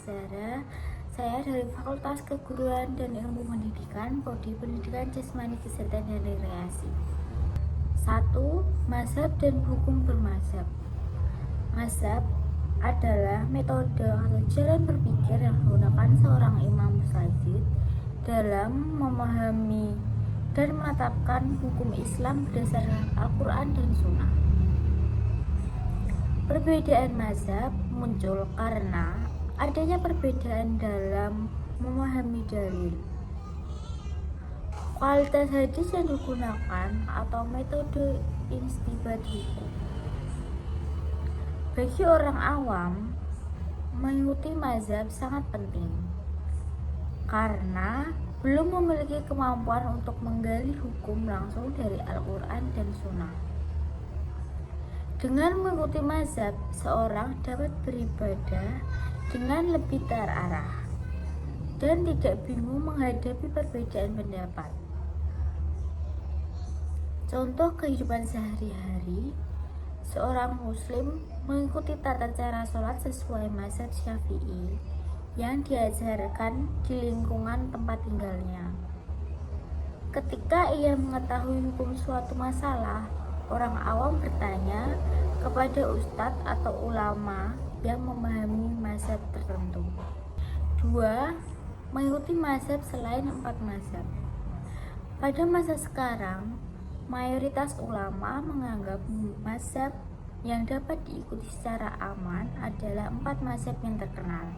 Zara. Saya dari Fakultas Keguruan dan Ilmu Pendidikan, Prodi Pendidikan Jasmani Kesehatan dan Rekreasi. 1. Mazhab dan hukum bermazhab. Mazhab adalah metode atau jalan berpikir yang digunakan seorang imam mujtahid dalam memahami dan menetapkan hukum Islam berdasarkan Al-Quran dan Sunnah. Perbedaan mazhab muncul karena adanya perbedaan dalam memahami dalil, kualitas hadis yang digunakan, atau metode istinbat hukum. Bagi orang awam, mengikuti mazhab sangat penting karena belum memiliki kemampuan untuk menggali hukum langsung dari Al-Quran dan Sunnah. Dengan mengikuti mazhab, seorang dapat beribadah dengan lebih terarah dan tidak bingung menghadapi perbedaan pendapat. Contoh kehidupan sehari-hari, seorang muslim mengikuti tata cara sholat sesuai mazhab Syafi'i yang diajarkan di lingkungan tempat tinggalnya. Ketika ia mengetahui hukum suatu masalah, orang awam bertanya kepada ustadz atau ulama yang memahami mazhab tertentu. 2. Mengikuti mazhab selain 4 mazhab. Pada masa sekarang, mayoritas ulama menganggap mazhab yang dapat diikuti secara aman adalah 4 mazhab yang terkenal,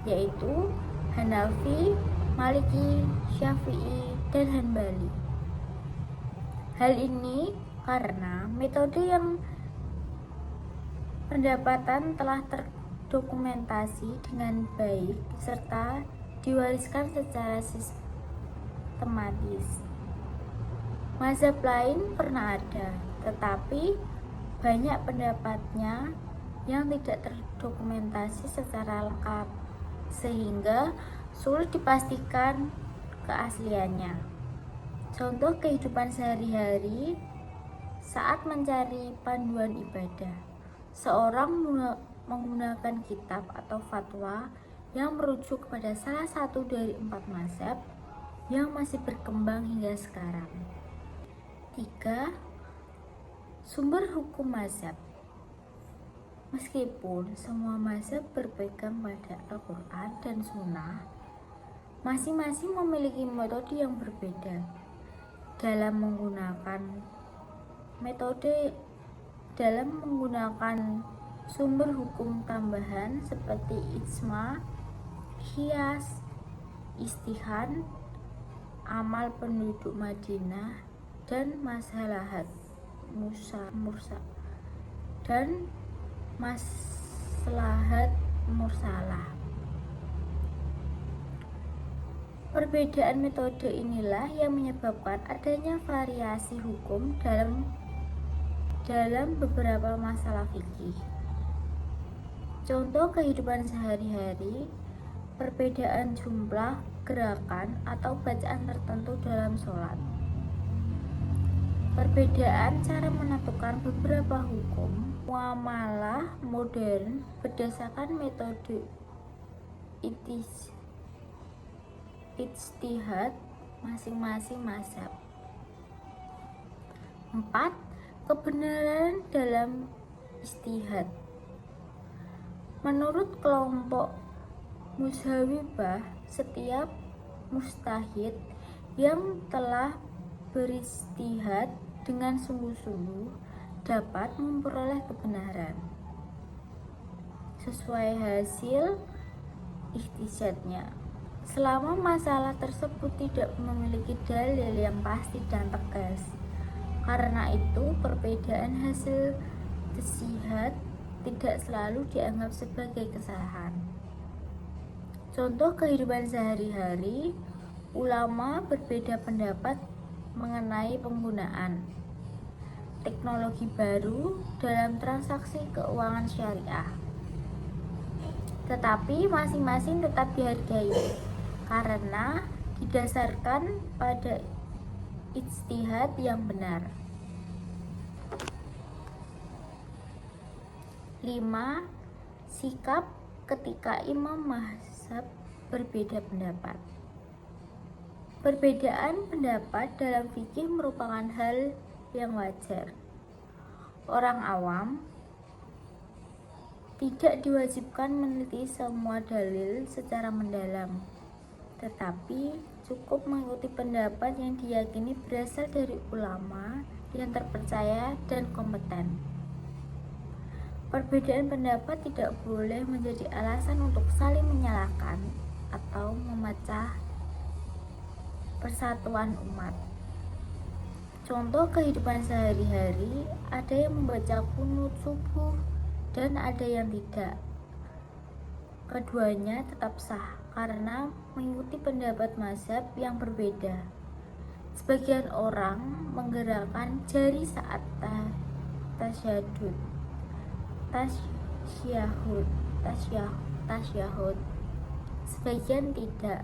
yaitu Hanafi, Maliki, Syafi'i, dan Hanbali. Hal ini karena metode yang pendapatan telah terdokumentasi dengan baik serta diwariskan secara sistematis. Mazhab lain pernah ada, tetapi banyak pendapatnya yang tidak terdokumentasi secara lengkap, sehingga sulit dipastikan keasliannya. Contoh kehidupan sehari-hari saat mencari panduan ibadah. Seorang menggunakan kitab atau fatwa yang merujuk kepada salah satu dari 4 mazhab yang masih berkembang hingga sekarang. 3. Sumber hukum mazhab. Meskipun semua mazhab berpegang pada Al-Quran dan Sunnah, masing-masing memiliki metode yang berbeda dalam menggunakan sumber hukum tambahan seperti ijma, qiyas, ijtihad, amal penduduk Madinah, dan maslahat mursalah. Perbedaan metode inilah yang menyebabkan adanya variasi hukum dalam beberapa masalah fikih. Contoh kehidupan sehari-hari, perbedaan jumlah, gerakan, atau bacaan tertentu dalam sholat. Perbedaan cara menentukan beberapa hukum muamalah modern berdasarkan metode ijtihad masing-masing mazhab. 4. Kebenaran dalam ijtihad. Menurut kelompok Muzhawibah, setiap mujtahid yang telah berijtihad dengan sungguh-sungguh dapat memperoleh kebenaran sesuai hasil ijtihadnya, selama masalah tersebut tidak memiliki dalil yang pasti dan tegas. Karena itu, perbedaan hasil ijtihad tidak selalu dianggap sebagai kesalahan. Contoh kehidupan sehari-hari, ulama berbeda pendapat mengenai penggunaan teknologi baru dalam transaksi keuangan syariah. Tetapi masing-masing tetap dihargai karena didasarkan pada ijtihad yang benar. 5. Sikap ketika imam mazhab berbeda pendapat. Perbedaan pendapat dalam fikih merupakan hal yang wajar. Orang awam tidak diwajibkan meneliti semua dalil secara mendalam, tetapi cukup mengikuti pendapat yang diyakini berasal dari ulama yang terpercaya dan kompeten. Perbedaan pendapat tidak boleh menjadi alasan untuk saling menyalahkan atau memecah persatuan umat. Contoh kehidupan sehari-hari, ada yang membaca qunut subuh dan ada yang tidak. Keduanya tetap sah karena mengikuti pendapat mazhab yang berbeda. Sebagian orang menggerakkan jari saat tasyahud, sebagian tidak.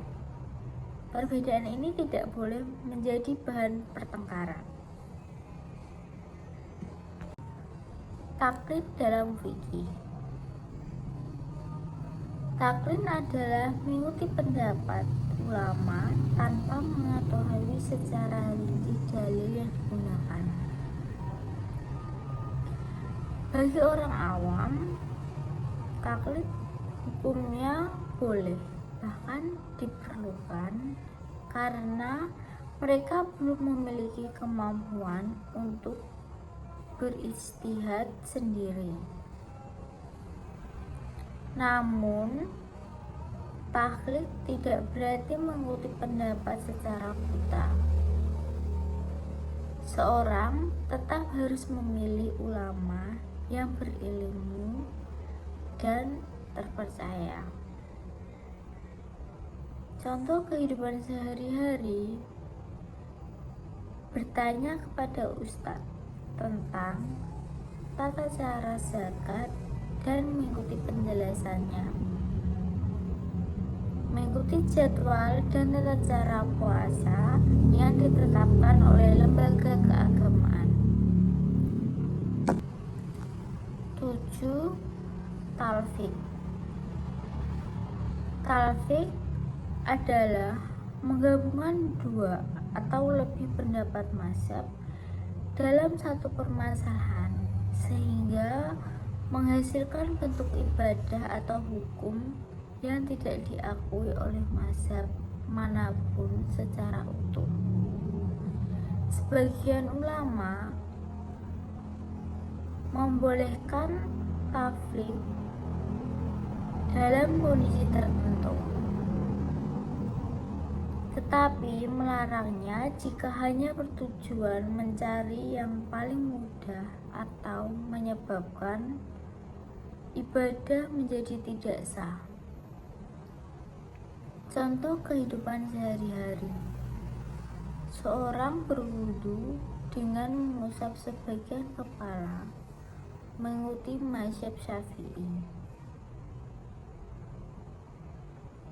Perbedaan ini tidak boleh menjadi bahan pertengkaran. Taklid dalam fikih. Taklid adalah mengikuti pendapat ulama tanpa mengetahui secara rinci dalil yang digunakan. Bagi orang awam, taklid hukumnya boleh, bahkan diperlukan karena mereka belum memiliki kemampuan untuk berijtihad sendiri. Namun, taklid tidak berarti mengikuti pendapat secara buta. Seorang tetap harus memilih ulama yang berilmu dan terpercaya. Contoh kehidupan sehari-hari, bertanya kepada ustadz tentang tata cara zakat dan mengikuti penjelasannya. Mengikuti jadwal dan tata cara puasa yang ditetapkan oleh lembaga keagamaan. 7. Talfiq. Talfiq adalah menggabungkan dua atau lebih pendapat mazhab dalam satu permasalahan sehingga menghasilkan bentuk ibadah atau hukum yang tidak diakui oleh mazhab manapun secara utuh. Sebagian ulama membolehkan tafriq dalam kondisi tertentu, tetapi melarangnya jika hanya bertujuan mencari yang paling mudah atau menyebabkan ibadah menjadi tidak sah. Contoh kehidupan sehari-hari, seorang berwudu dengan mengusap sebagian kepala, mengikuti mazhab Syafi'i.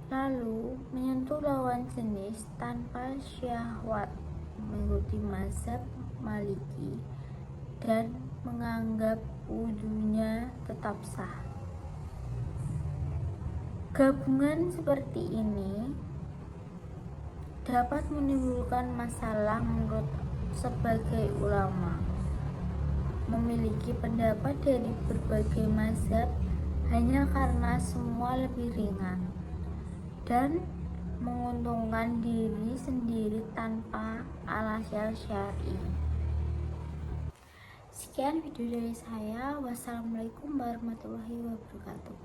Lalu menyentuh lawan jenis tanpa syahwat, mengikuti mazhab Maliki dan menganggap wudunya tetap sah. Gabungan seperti ini dapat menimbulkan masalah menurut sebagai ulama. Memiliki pendapat dari berbagai mazhab hanya karena semua lebih ringan dan menguntungkan diri sendiri tanpa alasan syar'i. Sekian video dari saya. Wassalamualaikum warahmatullahi wabarakatuh.